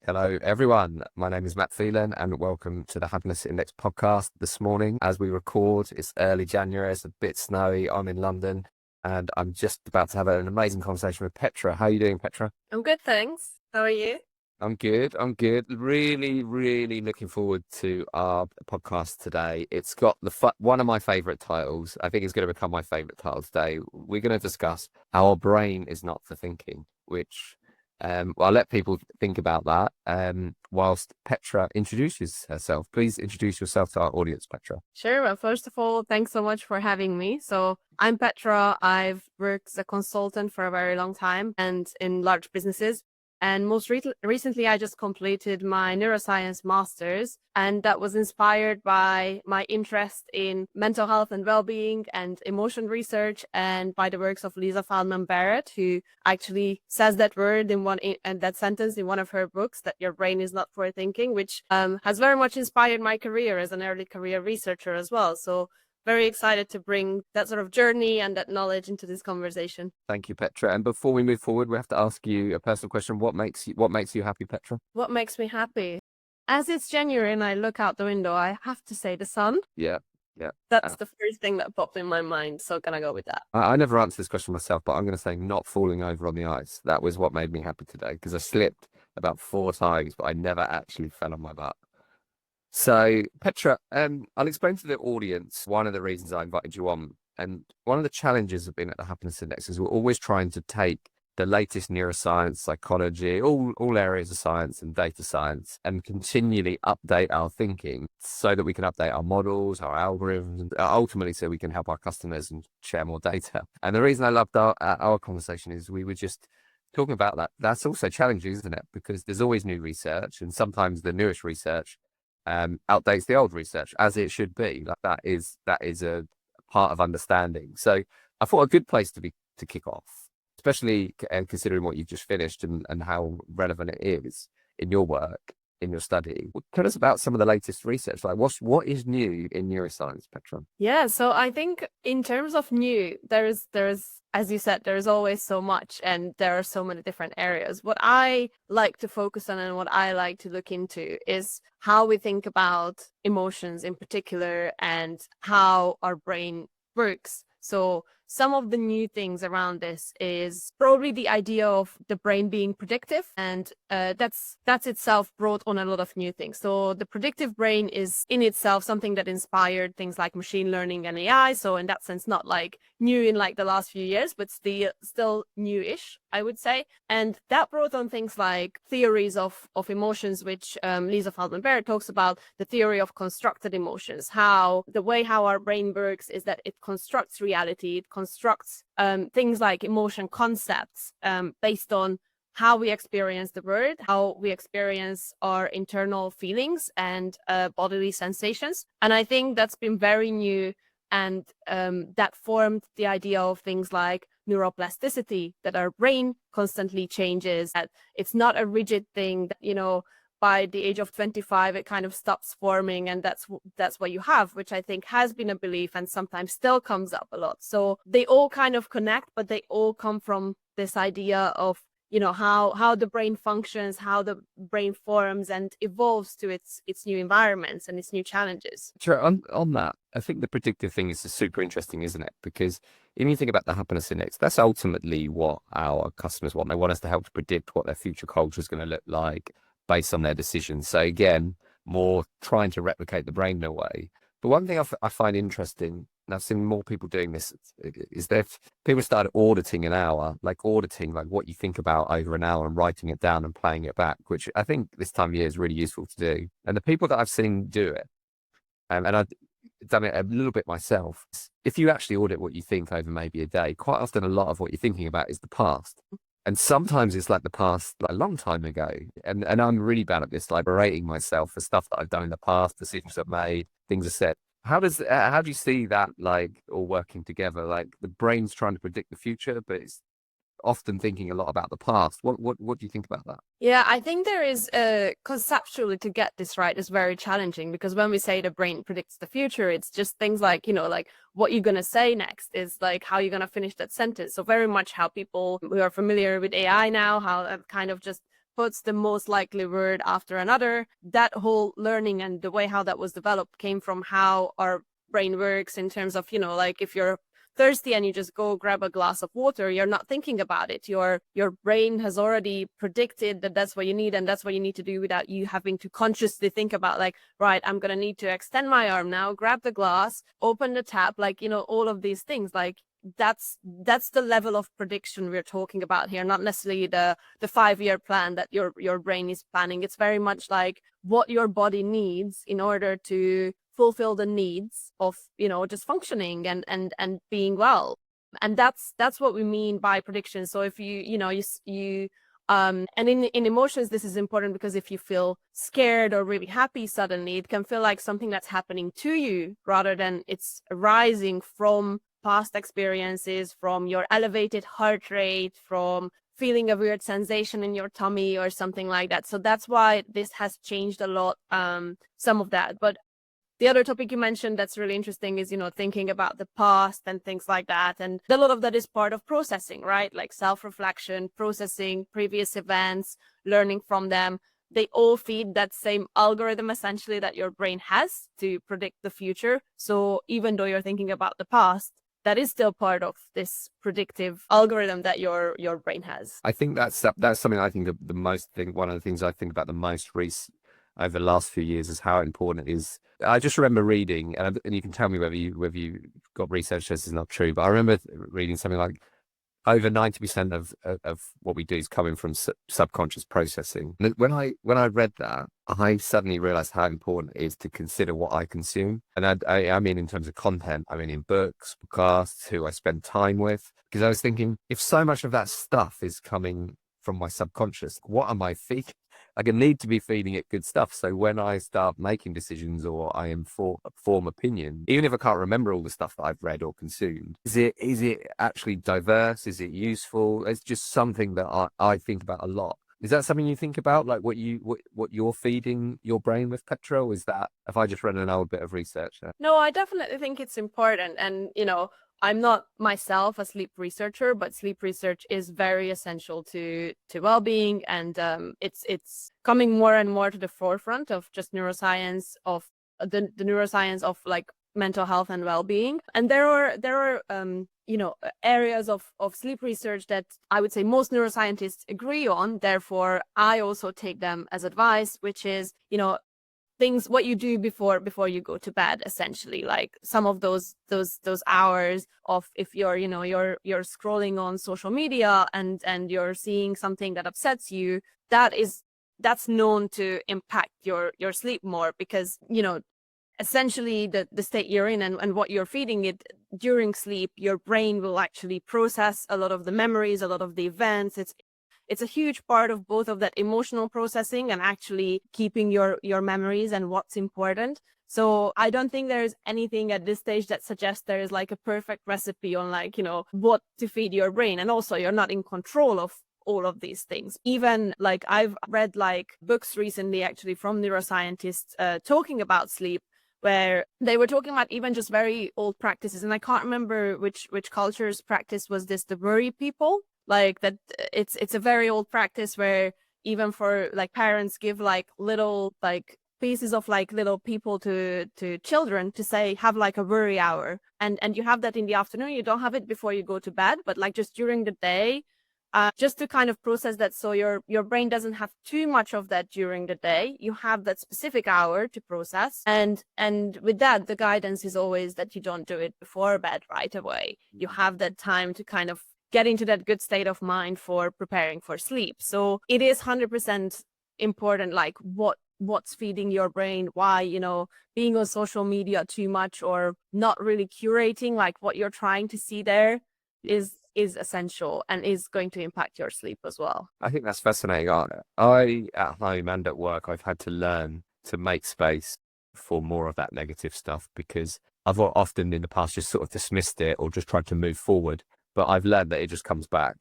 Hello, everyone. My name is Matt Phelan, and welcome to the Happiness Index podcast this morning. As we record, it's early January, it's a bit snowy. I'm in London, and I'm just about to have an amazing conversation with Petra. How are you doing, Petra? I'm good, thanks. How are you? I'm good. I'm good. Really, really looking forward to our podcast today. It's got one of my favorite titles. I think it's going to become my favorite title today. We're going to discuss our brain is not for thinking, which well, I'll let people think about that. Whilst Petra introduces herself, please introduce yourself to our audience, Petra. Sure. Well, first of all, thanks so much for having me. So I'm Petra. I've worked as a consultant for a very long time and in large businesses. And most recently, I just completed my neuroscience master's, and that was inspired by my interest in mental health and well-being and emotion research, and by the works of Lisa Feldman Barrett, who actually says that word and that sentence in one of her books, that your brain is not for thinking, which has very much inspired my career as an early career researcher as well. So very excited to bring that sort of journey and that knowledge into this conversation. Thank you, Petra. And before we move forward, we have to ask you a personal question. What makes you happy, Petra? What makes me happy? As it's January and I look out the window, I have to say the sun. Yeah, yeah. That's the first thing that popped in my mind. So gonna go with that. I never answered this question myself, but I'm going to say not falling over on the ice. That was what made me happy today because I slipped about 4 times, but I never actually fell on my butt. So, Petra, I'll explain to the audience one of the reasons I invited you on. And one of the challenges of being at the Happiness Index is we're always trying to take the latest neuroscience, psychology, all areas of science and data science, and continually update our thinking so that we can update our models, our algorithms, and ultimately so we can help our customers and share more data. And the reason I loved our conversation is we were just talking about that. That's also challenging, isn't it? Because there's always new research, and sometimes the newest research outdates the old research, as it should be. Like that is a part of understanding. So I thought a good place to kick off, especially considering what you've just finished and how relevant it is in your work, in your study. Tell us about some of the latest research. Like what is new in neuroscience, Petra? Yeah, so I think in terms of new, there's as you said, there's always so much and there are so many different areas. What I like to focus on and what I like to look into is how we think about emotions in particular and how our brain works. So some of the new things around this is probably the idea of the brain being predictive, and that's itself brought on a lot of new things. So the predictive brain is in itself something that inspired things like machine learning and AI. So in that sense, not like new in like the last few years, but still new-ish, I would say. And that brought on things like theories of emotions, which Lisa Feldman Barrett talks about, the theory of constructed emotions, how our brain works is that it constructs reality, it constructs things like emotion concepts based on how we experience the world, how we experience our internal feelings and bodily sensations. And I think that's been very new, and that formed the idea of things like neuroplasticity, that our brain constantly changes, that it's not a rigid thing that, by the age of 25, it kind of stops forming, and that's what you have, which I think has been a belief and sometimes still comes up a lot. So they all kind of connect, but they all come from this idea of, how the brain functions, how the brain forms and evolves to its new environments and its new challenges. Sure. On that, I think the predictive thing is super interesting, isn't it? Because if you think about the happiness index, that's ultimately what our customers want. They want us to help to predict what their future culture is going to look like based on their decisions. So again, more trying to replicate the brain in a way. But one thing I find interesting, and I've seen more people doing this, is that people started auditing like what you think about over an hour and writing it down and playing it back, which I think this time of year is really useful to do. And the people that I've seen do it, and I've done it a little bit myself, if you actually audit what you think over maybe a day, quite often a lot of what you're thinking about is the past. And sometimes it's like the past, like a long time ago. And I'm really bad at this, like berating myself for stuff that I've done in the past, decisions I've made, things I've said. How do you see that like all working together? Like the brain's trying to predict the future, but it's often thinking a lot about the past. What do you think about that? Yeah, I think there is conceptually, to get this right is very challenging, because when we say the brain predicts the future, it's just things like, like what you're going to say next is like how you're going to finish that sentence. So very much how people who are familiar with AI now, how kind of just puts the most likely word after another. That whole learning and the way how that was developed came from how our brain works in terms of, like if you're thirsty and you just go grab a glass of water, you're not thinking about it. Your brain has already predicted that that's what you need, and that's what you need to do without you having to consciously think about, like, right, I'm gonna need to extend my arm now, grab the glass, open the tap, like, all of these things. Like, that's the level of prediction we're talking about here, not necessarily the 5-year plan that your brain is planning. It's very much like what your body needs in order to fulfill the needs of just functioning and being well. And that's what we mean by prediction. So if you and in emotions, this is important, because if you feel scared or really happy suddenly, it can feel like something that's happening to you rather than it's arising from past experiences, from your elevated heart rate, from feeling a weird sensation in your tummy or something like that. So that's why this has changed a lot, some of that. But the other topic you mentioned that's really interesting is, thinking about the past and things like that. And a lot of that is part of processing, right? Like self-reflection, processing previous events, learning from them. They all feed that same algorithm, essentially, that your brain has to predict the future. So even though you're thinking about the past, that is still part of this predictive algorithm that your brain has. I think that's something I think the most thing. One of the things I think about the most over the last few years is how important it is. I just remember reading, and you can tell me whether you got research this is not true, but I remember reading something like over 90% of what we do is coming from subconscious processing. And when I read that, I suddenly realized how important it is to consider what I consume. And I mean, in terms of content, I mean, in books, podcasts, who I spend time with, because I was thinking, if so much of that stuff is coming from my subconscious, what am I feeding? Like, I need to be feeding it good stuff. So when I start making decisions, or I form opinion, even if I can't remember all the stuff that I've read or consumed, is it actually diverse? Is it useful? It's just something that I think about a lot. Is that something you think about, like what you're feeding your brain with, Petra? Or is that, have I just read an old bit of research there? No, I definitely think it's important. And, I'm not myself a sleep researcher, but sleep research is very essential to well-being, and it's coming more and more to the forefront of just neuroscience, of the neuroscience of like mental health and well-being. And there are areas of sleep research that I would say most neuroscientists agree on. Therefore, I also take them as advice, which is, things what you do before you go to bed, essentially, like some of those hours of, if you're scrolling on social media and you're seeing something that upsets you, that's known to impact your sleep more, because essentially the state you're in and what you're feeding it during sleep, your brain will actually process a lot of the memories, a lot of the events. It's a huge part of both of that emotional processing and actually keeping your memories and what's important. So I don't think there's anything at this stage that suggests there is like a perfect recipe on, like, what to feed your brain. And also, you're not in control of all of these things. Even like I've read like books recently, actually, from neuroscientists talking about sleep, where they were talking about even just very old practices. And I can't remember which culture's practice was this, the worry people. Like that, it's a very old practice where even for like parents give like little like pieces of like little people to children to say, have like a worry hour, and you have that in the afternoon. You don't have it before you go to bed, but like just during the day, just to kind of process that, so your brain doesn't have too much of that during the day. You have that specific hour to process, and with that, the guidance is always that you don't do it before bed right away. You have that time to kind of get into that good state of mind for preparing for sleep. So it is 100% important, like what's feeding your brain, why, being on social media too much or not really curating like what you're trying to see there is essential and is going to impact your sleep as well. I think that's fascinating. I at home and at work, I've had to learn to make space for more of that negative stuff, because I've often in the past just sort of dismissed it or just tried to move forward. But I've learned that it just comes back.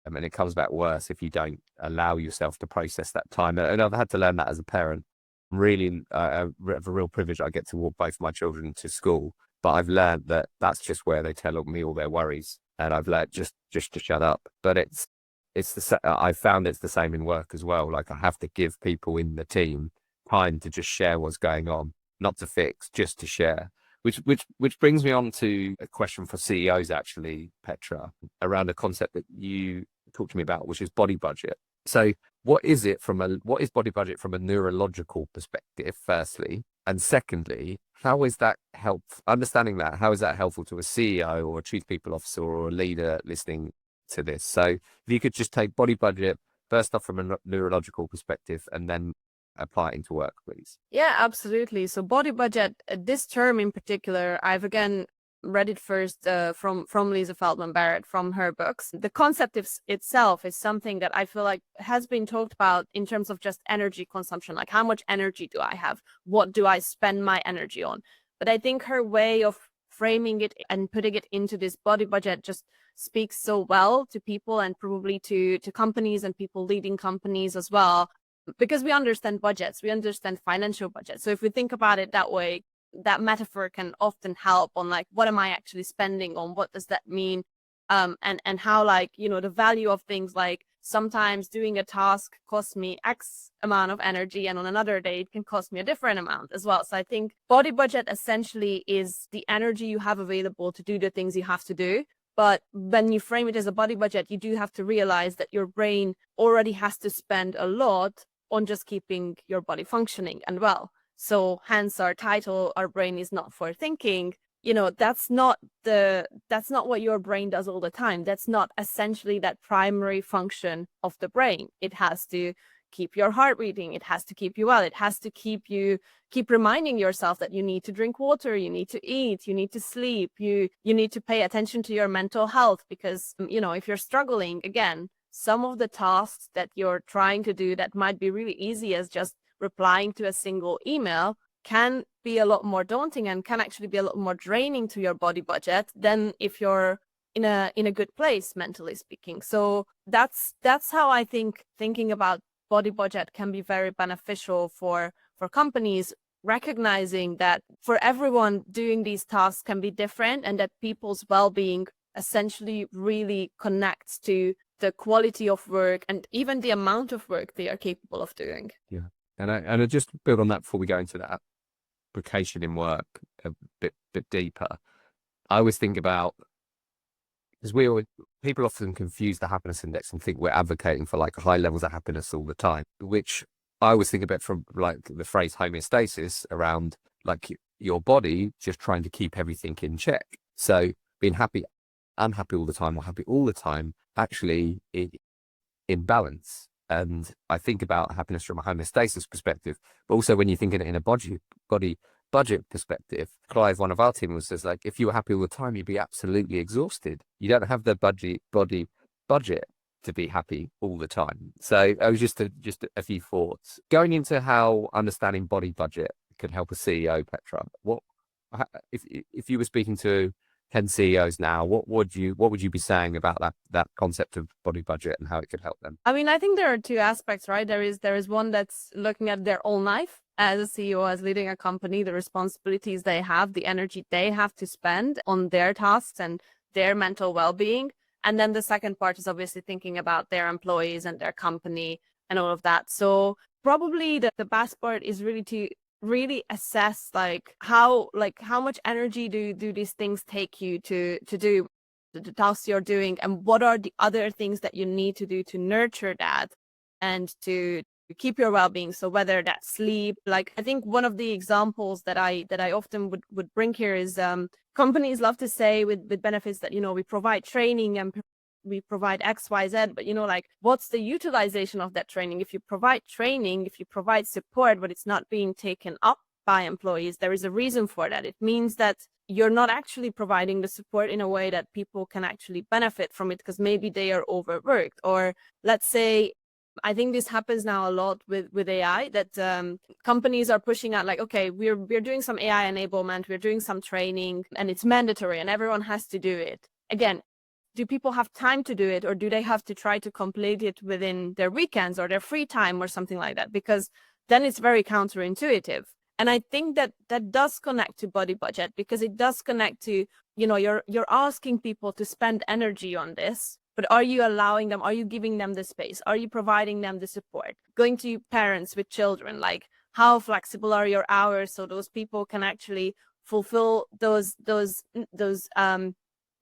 I mean, it comes back worse if you don't allow yourself to process that time. And I've had to learn that as a parent. Really, a real privilege. I get to walk both my children to school, but I've learned that that's just where they tell me all their worries, and I've learned just to shut up. But I found it's the same in work as well. Like I have to give people in the team time to just share what's going on, not to fix, just to share. Which brings me on to a question for CEOs actually, Petra, around a concept that you talked to me about, which is body budget. So what is body budget from a neurological perspective, firstly? And secondly, how is that understanding that, how is that helpful to a CEO or a chief people officer or a leader listening to this? So if you could just take body budget first off from a neurological perspective and then apply it into work, please. Yeah, absolutely. So body budget, this term in particular, I've again read it first from Lisa Feldman Barrett from her books. The concept itself is something that I feel like has been talked about in terms of just energy consumption, like how much energy do I have? What do I spend my energy on? But I think her way of framing it and putting it into this body budget just speaks so well to people and probably to companies and people leading companies as well, because we understand budgets, we understand financial budgets. So if we think about it that way, that metaphor can often help on like, what am I actually spending on? What does that mean? And how, like, you know, the value of things, like sometimes doing a task costs me X amount of energy and on another day it can cost me a different amount as well. So I think body budget essentially is the energy you have available to do the things you have to do. But when you frame it as a body budget, you do have to realize that your brain already has to spend a lot on just keeping your body functioning and well. So hence our title, Our Brain is Not for Thinking. You know, that's not what your brain does all the time. That's not essentially that primary function of the brain. It has to keep your heart beating. It has to keep you well. It has to keep reminding yourself that you need to drink water, you need to eat, you need to sleep, you need to pay attention to your mental health, because, you know, if you're struggling, again, some of the tasks that you're trying to do that might be really easy as just replying to a single email can be a lot more daunting and can actually be a lot more draining to your body budget than if you're in a good place, mentally speaking. So that's how I think thinking about body budget can be very beneficial for companies, recognizing that for everyone doing these tasks can be different and that people's well-being essentially really connects to the quality of work and even the amount of work they are capable of doing. Yeah. And I just build on that before we go into that application in work a bit deeper. I always think about, because people often confuse the happiness index and think we're advocating for like high levels of happiness all the time, which I always think about from like the phrase homeostasis around like your body just trying to keep everything in check. So being happy, unhappy all the time or happy all the time, actually in balance. And I think about happiness from a homeostasis perspective, but also when you think in a body budget perspective. Clive, one of our team, says like, if you were happy all the time, you'd be absolutely exhausted. You don't have the body budget to be happy all the time. So I was just a few thoughts going into how understanding body budget could help a CEO, Petra. If you were speaking to 10 CEOs now, what would you be saying about that concept of body budget and how it could help them? I mean, I think there are two aspects, right? There is one that's looking at their own life as a CEO, as leading a company, the responsibilities they have, the energy they have to spend on their tasks and their mental well-being. And then the second part is obviously thinking about their employees and their company and all of that. So probably the best part is really to really assess how much energy do these things take you to do the tasks you're doing, and what are the other things that you need to do to nurture that and to keep your well-being. So whether that's sleep, like I think one of the examples that I often would bring here is companies love to say with benefits that, you know, we provide training and we provide XYZ, but, you know, like, what's the utilization of that training? If you provide training, if you provide support, but it's not being taken up by employees, there is a reason for that. It means that you're not actually providing the support in a way that people can actually benefit from it, because maybe they are overworked. Or let's say, I think this happens now a lot with AI, that companies are pushing out like, okay, we're doing some AI enablement, we're doing some training, and it's mandatory and everyone has to do it. Again, do people have time to do it, or do they have to try to complete it within their weekends or their free time or something like that? Because then it's very counterintuitive. And I think that does connect to body budget, because it does connect to, you know, you're asking people to spend energy on this, but are you allowing them, are you giving them the space, are you providing them the support? Going to parents with children, like how flexible are your hours so those people can actually fulfill those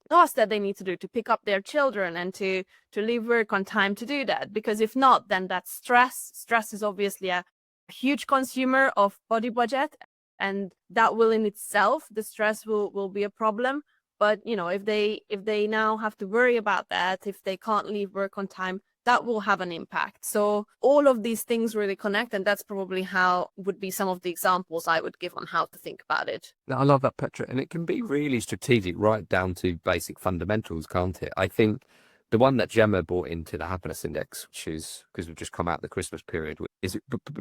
tasks that they need to do to pick up their children and to leave work on time to do that. Because if not, then that stress is obviously a huge consumer of body budget, and that will in itself, the stress will be a problem. But if they now have to worry about that, if they can't leave work on time, that will have an impact. So all of these things really connect, and that's probably how would be some of the examples I would give on how to think about it. I love that, Petra. And it can be really strategic right down to basic fundamentals, can't it? I think the one that Gemma brought into the happiness index, which is because we've just come out of the Christmas period, is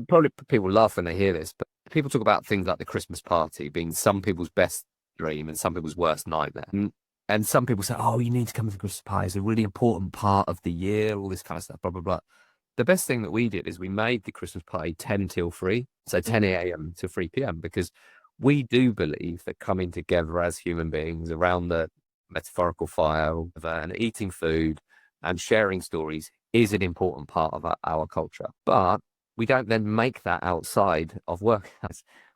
probably people laugh when they hear this, but people talk about things like the Christmas party being some people's best dream and some people's worst nightmare. And some people say, oh, you need to come to the Christmas party. It's a really important part of the year, all this kind of stuff, blah, blah, blah. The best thing that we did is we made the Christmas party 10 till 3, so 10 a.m. to 3 p.m. because we do believe that coming together as human beings around the metaphorical fire and eating food and sharing stories is an important part of our culture. But we don't then make that outside of work.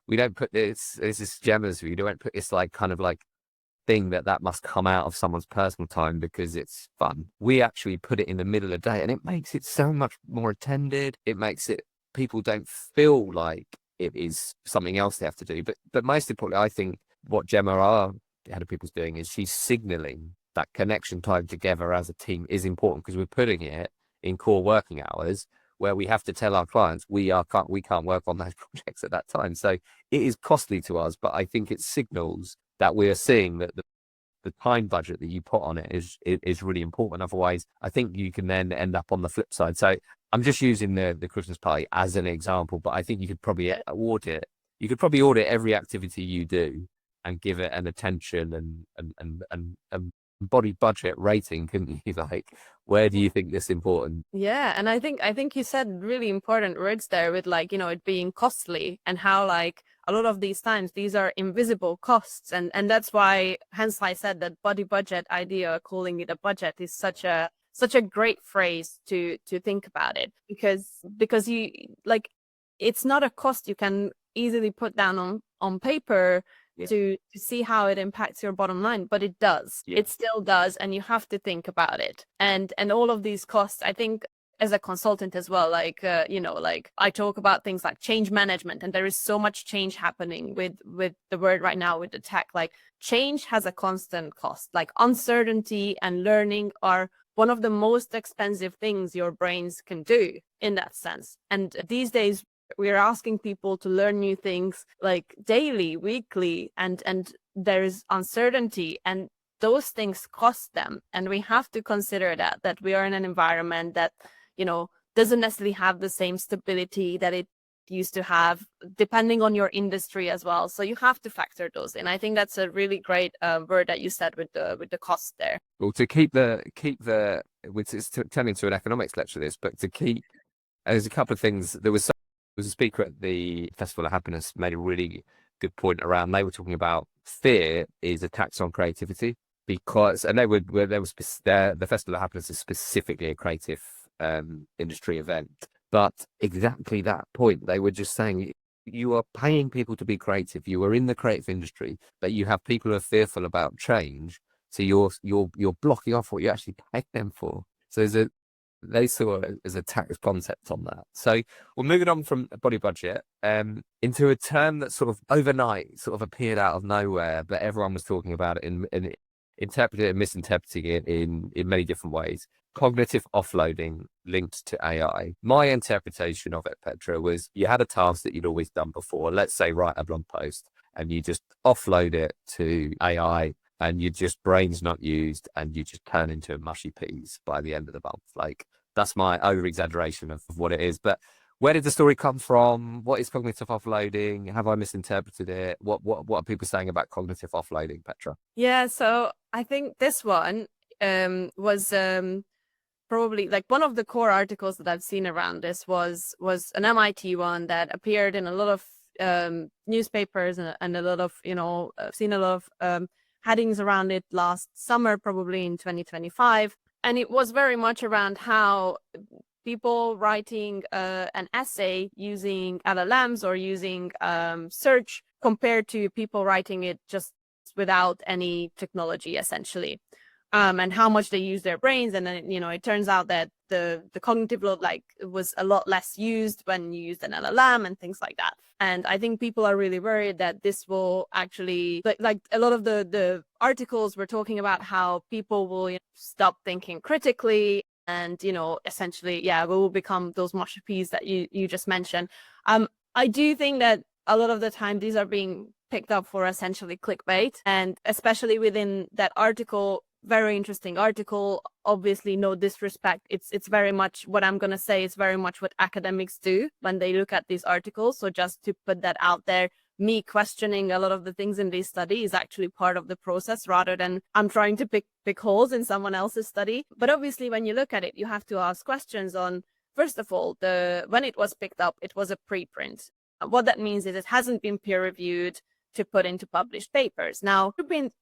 We don't put this is Gemma's view. We don't put this like kind of like thing that must come out of someone's personal time because it's fun. We actually put it in the middle of the day, and it makes it so much more attended. It makes it, people don't feel like it is something else they have to do. But most importantly, I think what Gemma, our head of people's doing, is she's signaling that connection time together as a team is important because we're putting it in core working hours where we have to tell our clients we can't work on those projects at that time. So it is costly to us, but I think it signals that we are seeing that the time budget that you put on it is really important. Otherwise, I think you can then end up on the flip side. So I'm just using the Christmas party as an example, but I think you could probably audit. You could probably audit every activity you do and give it an attention and body budget rating, couldn't you? Like, where do you think this important? Yeah, and I think you said really important words there with like, it being costly, and how like a lot of these times these are invisible costs, and that's why hence I said that body budget idea, calling it a budget, is such a great phrase to think about it, because you like, it's not a cost you can easily put down on paper to see how it impacts your bottom line, but it does. It still does, and you have to think about it. And all of these costs, I think, as a consultant as well, like like I talk about things like change management, and there is so much change happening with the word right now with the tech. Like, change has a constant cost. Like, uncertainty and learning are one of the most expensive things your brains can do in that sense. And these days we're asking people to learn new things like daily, weekly, and there's uncertainty, and those things cost them. And we have to consider that we are in an environment that doesn't necessarily have the same stability that it used to have, depending on your industry as well. So you have to factor those in. I think that's a really great word that you said with the cost there. Well, to keep the which is turning into an economics lecture, this, but to keep, there's a couple of things. There was a speaker at the Festival of Happiness made a really good point around. They were talking about fear is a tax on creativity, because, and the Festival of Happiness is specifically a creative industry event, but exactly that point, they were just saying, you are paying people to be creative. You are in the creative industry, but you have people who are fearful about change. So you're blocking off what you actually pay them for. So they saw it as a tax concept on that. So we're moving on from body budget into a term that sort of overnight sort of appeared out of nowhere, but everyone was talking about it and interpreting it and misinterpreting it in many different ways. Cognitive offloading linked to AI. My interpretation of it, Petra, was you had a task that you'd always done before. Let's say write a blog post, and you just offload it to AI, and you just brain's not used, and you just turn into a mushy peas by the end of the month. Like, that's my over exaggeration of what it is. But where did the story come from? What is cognitive offloading? Have I misinterpreted it? What are people saying about cognitive offloading, Petra? Yeah, so I think this one was probably like one of the core articles that I've seen around this was an MIT one that appeared in a lot of newspapers and a lot of I've seen a lot of headings around it last summer, probably in 2025. And it was very much around how people writing an essay using LLMs or using search compared to people writing it just without any technology, essentially. And how much they use their brains. And then, it turns out that the cognitive load was a lot less used when you used an LLM and things like that. And I think people are really worried that this will actually, like a lot of the articles were talking about how people will stop thinking critically. And, essentially, we will become those mush peas that you just mentioned. I do think that a lot of the time these are being picked up for essentially clickbait. And especially within that article, very interesting article, obviously no disrespect, it's very much what I'm going to say is very much what academics do when they look at these articles. So just to put that out there, me questioning a lot of the things in this study is actually part of the process, rather than I'm trying to pick holes in someone else's study. But obviously when you look at it, you have to ask questions on, first of all, when it was picked up, it was a preprint. What that means is it hasn't been peer reviewed to put into published papers. Now,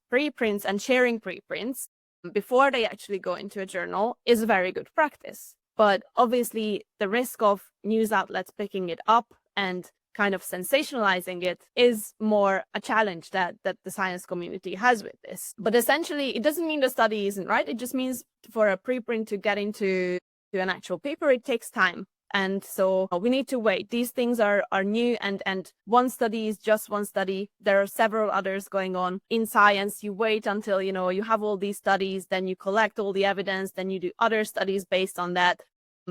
preprints and sharing preprints before they actually go into a journal is a very good practice. But obviously, the risk of news outlets picking it up and kind of sensationalizing it is more a challenge that the science community has with this. But essentially, it doesn't mean the study isn't right. It just means for a preprint to get into an actual paper, it takes time. And so we need to wait. These things are new, and one study is just one study. There are several others going on in science. You wait until, you have all these studies, then you collect all the evidence, then you do other studies based on that.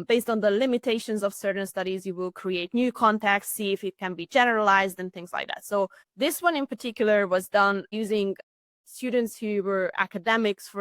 Based on the limitations of certain studies, you will create new contexts, see if it can be generalized and things like that. So this one in particular was done using students who were academics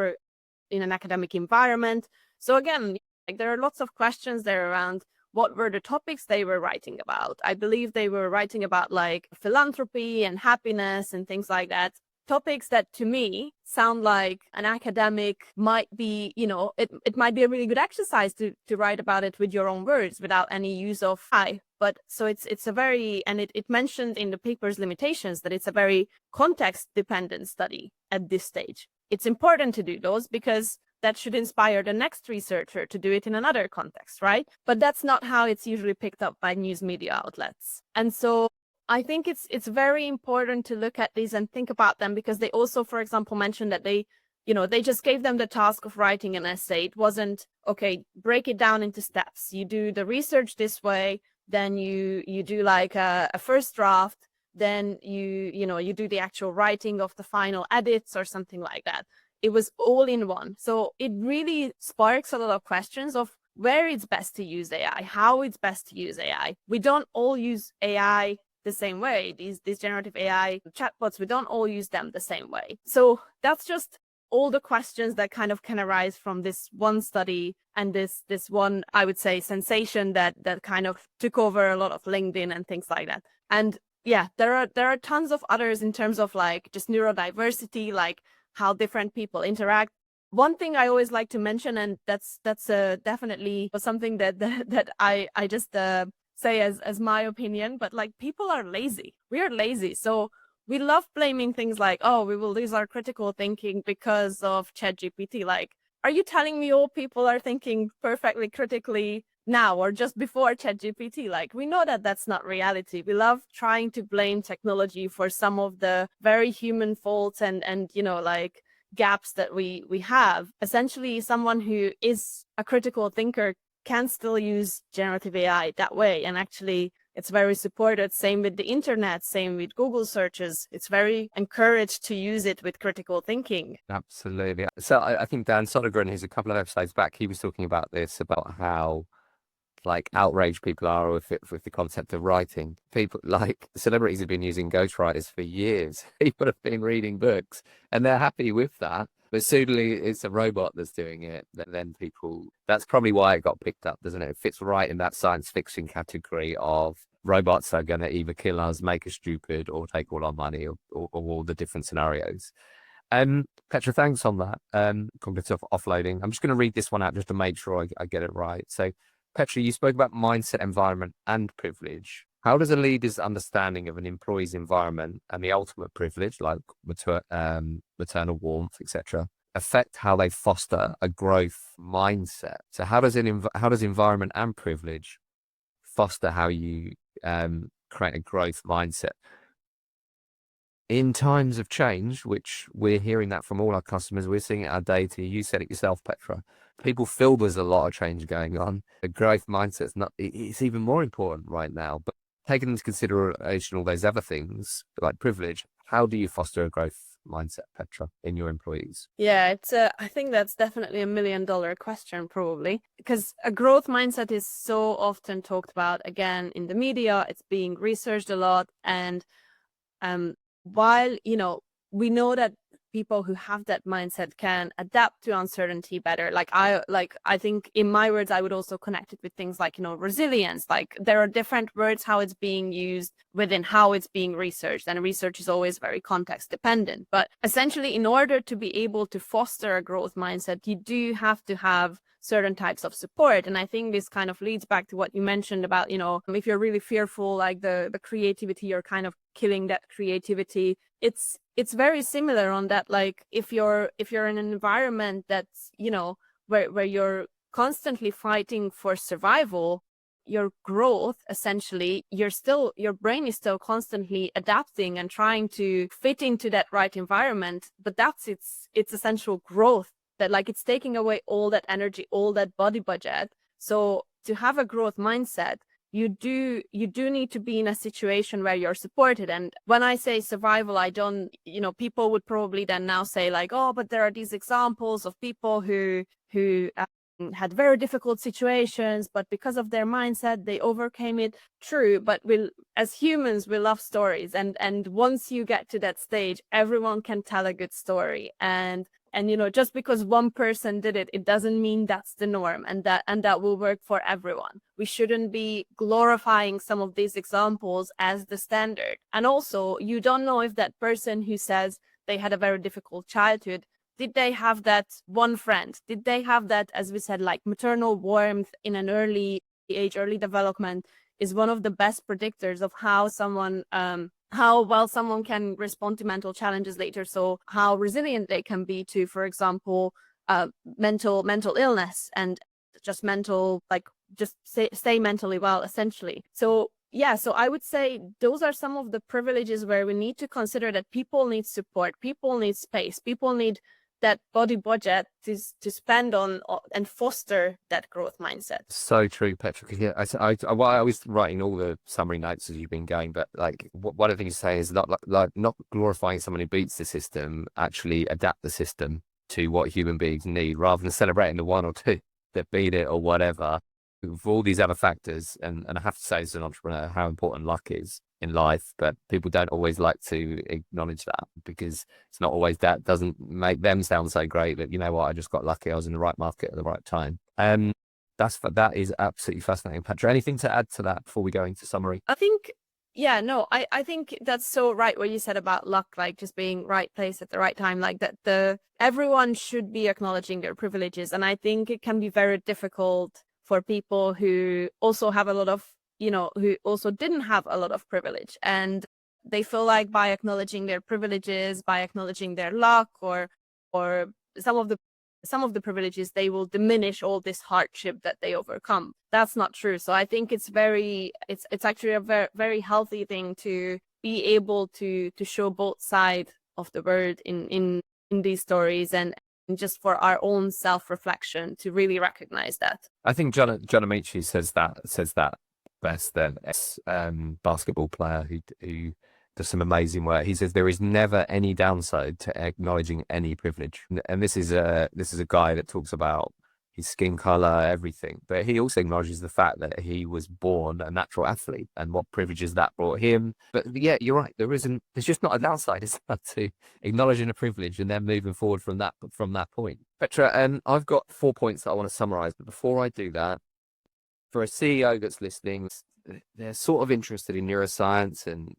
in an academic environment. So again, there are lots of questions there around what were the topics they were writing about. I believe they were writing about philanthropy and happiness and things like that. Topics that to me sound like an academic might be, it might be a really good exercise to write about it with your own words without any use of I. But so it's a very, and it mentioned in the paper's limitations that it's a very context dependent study at this stage. It's important to do those because that should inspire the next researcher to do it in another context, right? But that's not how it's usually picked up by news media outlets. And so I think it's very important to look at these and think about them, because they also, for example, mentioned that they just gave them the task of writing an essay. It wasn't, okay, break it down into steps. You do the research this way, then you do a first draft, then you do the actual writing of the final edits or something like that. It was all in one. So it really sparks a lot of questions of where it's best to use AI, how it's best to use AI. We don't all use AI the same way. These generative AI chatbots, we don't all use them the same way. So that's just all the questions that kind of can arise from this one study and this one, I would say, sensation that kind of took over a lot of LinkedIn and things like that. And yeah, there are tons of others in terms of just neurodiversity, how different people interact. One thing I always like to mention, and that's definitely something that I just say as my opinion, but people are lazy. We are lazy. So we love blaming things like, oh, we will lose our critical thinking because of ChatGPT. Are you telling me all people are thinking perfectly critically now or just before ChatGPT? We know that that's not reality. We love trying to blame technology for some of the very human faults and gaps that we have. Essentially, someone who is a critical thinker can still use generative AI that way. And actually, it's very supported. Same with the internet, same with Google searches. It's very encouraged to use it with critical thinking. Absolutely. So I think Dan Sodergren, who's a couple of episodes back, he was talking about this, about how outraged people are with the concept of writing. People celebrities have been using ghostwriters for years. People have been reading books and they're happy with that. But suddenly it's a robot that's doing it. Then that's probably why it got picked up, doesn't it? It fits right in that science fiction category of robots are going to either kill us, make us stupid, or take all our money, or all the different scenarios. Petra, thanks on that. Cognitive offloading. I'm just going to read this one out just to make sure I get it right. So, Petra, you spoke about mindset, environment, and privilege. How does a leader's understanding of an employee's environment and the ultimate privilege, like maternal warmth, etc., affect how they foster a growth mindset. So how does environment and privilege foster how you create a growth mindset? In times of change, which we're hearing that from all our customers, we're seeing it our data. You said it yourself, Petra. People feel there's a lot of change going on. The growth mindset's not, it's even more important right now. But taking into consideration all those other things like privilege, how do you foster a growth mindset, Petra, in your employees? Yeah, I think that's definitely $1 million question, probably, because a growth mindset is so often talked about again in the media. It's being researched a lot. And while, we know that people who have that mindset can adapt to uncertainty better. I think in my words, I would also connect it with things like, resilience. Like there are different words, how it's being used within how it's being researched. And research is always very context dependent. But essentially, in order to be able to foster a growth mindset, you do have to have certain types of support. And I think this kind of leads back to what you mentioned about, if you're really fearful, like the creativity, you're kind of killing that creativity. It's very similar on that. Like if you're in an environment that's, where you're constantly fighting for survival, your growth, essentially, your brain is still constantly adapting and trying to fit into that right environment. But that's its essential growth, that like it's taking away all that energy, all that body budget. So to have a growth mindset, you do need to be in a situation where you're supported. And when I say survival, I don't, people would probably then now say like, oh, but there are these examples of people who had very difficult situations, but because of their mindset, they overcame it. True, but as humans, we love stories. And once you get to that stage, everyone can tell a good story. And just because one person did it, it doesn't mean that's the norm and that will work for everyone. We shouldn't be glorifying some of these examples as the standard. And also, you don't know if that person who says they had a very difficult childhood, did they have that one friend? Did they have that, as we said, like maternal warmth in an early age, early development is one of the best predictors of how someone how well someone can respond to mental challenges later. So how resilient they can be to, for example, mental illness and just mental, like just stay mentally well, essentially. So yeah, so I would say those are some of the privileges where we need to consider that people need support, people need space, people need that body budget to spend on and foster that growth mindset. So true, Petra. Yeah, I was writing all the summary notes as you've been going, but like one of the things you say is not like not glorifying someone who beats the system, actually adapt the system to what human beings need, rather than celebrating the one or two that beat it or whatever. For all these other factors, and I have to say, as an entrepreneur, how important luck is in life, but people don't always like to acknowledge that because it's not always, that doesn't make them sound so great that, you know what, I just got lucky, I was in the right market at the right time. That is absolutely fascinating. Petra, anything to add to that before we go into summary? I think, yeah, no, I think that's so right what you said about luck, like just being right place at the right time, like that everyone should be acknowledging their privileges. And I think it can be very difficult for people who also have a lot of, who also didn't have a lot of privilege. And they feel like by acknowledging their privileges, by acknowledging their luck or some of the privileges, they will diminish all this hardship that they overcome. That's not true. So I think it's actually a very, very healthy thing to be able to show both sides of the word in these stories, and just for our own self-reflection to really recognize that. I think John Amici says that best. Then basketball player who does some amazing work. He says there is never any downside to acknowledging any privilege, and this is a guy that talks about his skin color, everything, but he also acknowledges the fact that he was born a natural athlete and what privileges that brought him. But yeah, you're right. There's just not a downside, is there, to acknowledging a privilege and then moving forward from that point. Petra, I've got 4 points that I want to summarize, but before I do that, for a CEO that's listening, they're sort of interested in neuroscience and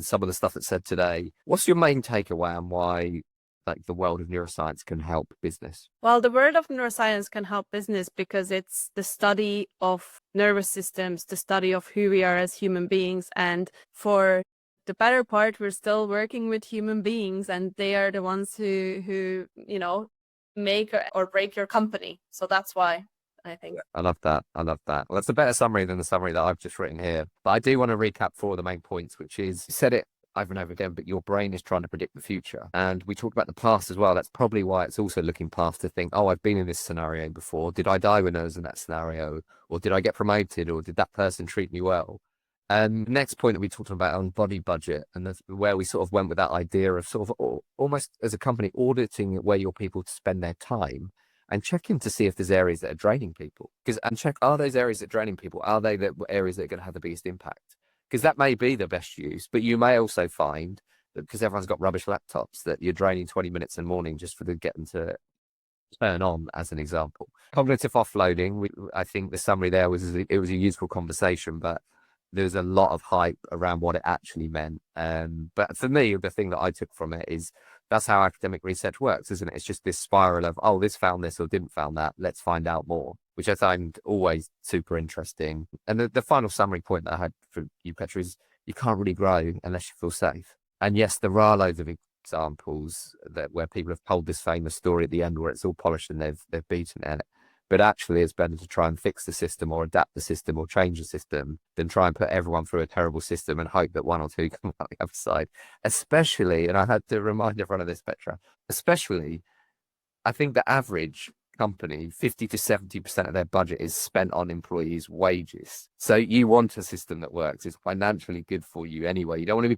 some of the stuff that's said today. What's your main takeaway and why, like, the world of neuroscience can help business? Well, the world of neuroscience can help business because it's the study of nervous systems, the study of who we are as human beings. And for the better part, we're still working with human beings, and they are the ones who make or break your company. So that's why I think. I love that. I love that. Well, that's a better summary than the summary that I've just written here. But I do want to recap four of the main points, which is you said it over and over again, but your brain is trying to predict the future. And we talked about the past as well. That's probably why it's also looking past to think, oh, I've been in this scenario before. Did I die when I was in that scenario? Or did I get promoted? Or did that person treat me well? And the next point that we talked about on body budget, and that's where we sort of went with that idea of sort of almost as a company auditing where your people spend their time and checking to see if there's areas that are draining people. And check, are those areas that are draining people, are they the areas that are going to have the biggest impact? Because that may be the best use, but you may also find that because everyone's got rubbish laptops, that you're draining 20 minutes in the morning just for them to get them to turn on, as an example. Cognitive offloading, I think the summary there was it was a useful conversation, but there's a lot of hype around what it actually meant. But for me, the thing that I took from it is that's how academic research works, isn't it? It's just this spiral of, oh, this found this or didn't found that. Let's find out more, which I find always super interesting. And the final summary point that I had for you, Petra, is you can't really grow unless you feel safe. And yes, there are loads of examples where people have told this famous story at the end where it's all polished and they've beaten it. But actually, it's better to try and fix the system or adapt the system or change the system than try and put everyone through a terrible system and hope that one or two come out the other side. Especially, and I had to remind everyone of this, Petra, especially, I think the average company, 50 to 70% of their budget is spent on employees' wages. So you want a system that works. It's financially good for you anyway. You don't want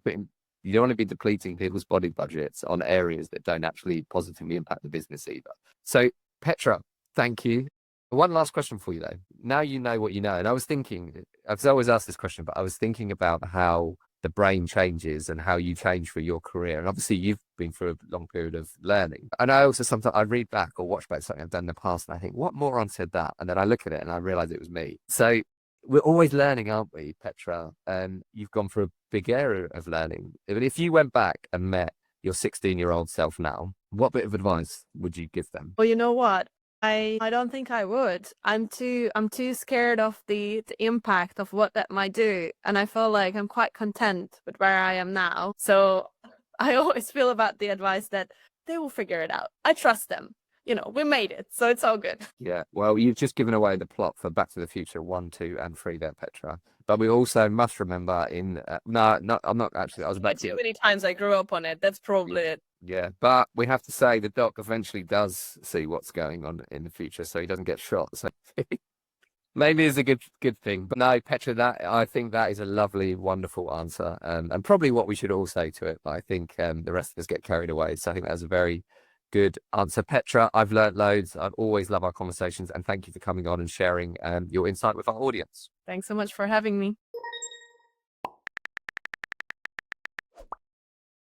to be depleting people's body budgets on areas that don't actually positively impact the business either. So, Petra, thank you. One last question for you, though. Now you know what you know. And I was thinking, I've always asked this question, but I was thinking about how the brain changes and how you change for your career. And obviously, you've been through a long period of learning. And I also sometimes I read back or watch back something I've done in the past and I think, what moron said that? And then I look at it and I realize it was me. So we're always learning, aren't we, Petra? And you've gone through a big area of learning. If you went back and met your 16-year-old self now, what bit of advice would you give them? Well, you know what? I don't think I would. I'm too scared of the impact of what that might do. And I feel like I'm quite content with where I am now. So I always feel about the advice that they will figure it out. I trust them. We made it, so it's all good. Yeah, well, you've just given away the plot for Back to the Future 1, 2, and 3 there, Petra. But we also must remember I'm not actually, I was about Too many times I grew up on it. That's probably it. Yeah, but we have to say the doc eventually does see what's going on in the future, so he doesn't get shot. So maybe it's a good thing. But no, Petra, I think that is a lovely, wonderful answer, and probably what we should all say to it. But I think the rest of us get carried away. So I think that was a very good answer, Petra. I've learned loads. I've always loved our conversations, and thank you for coming on and sharing your insight with our audience. Thanks so much for having me.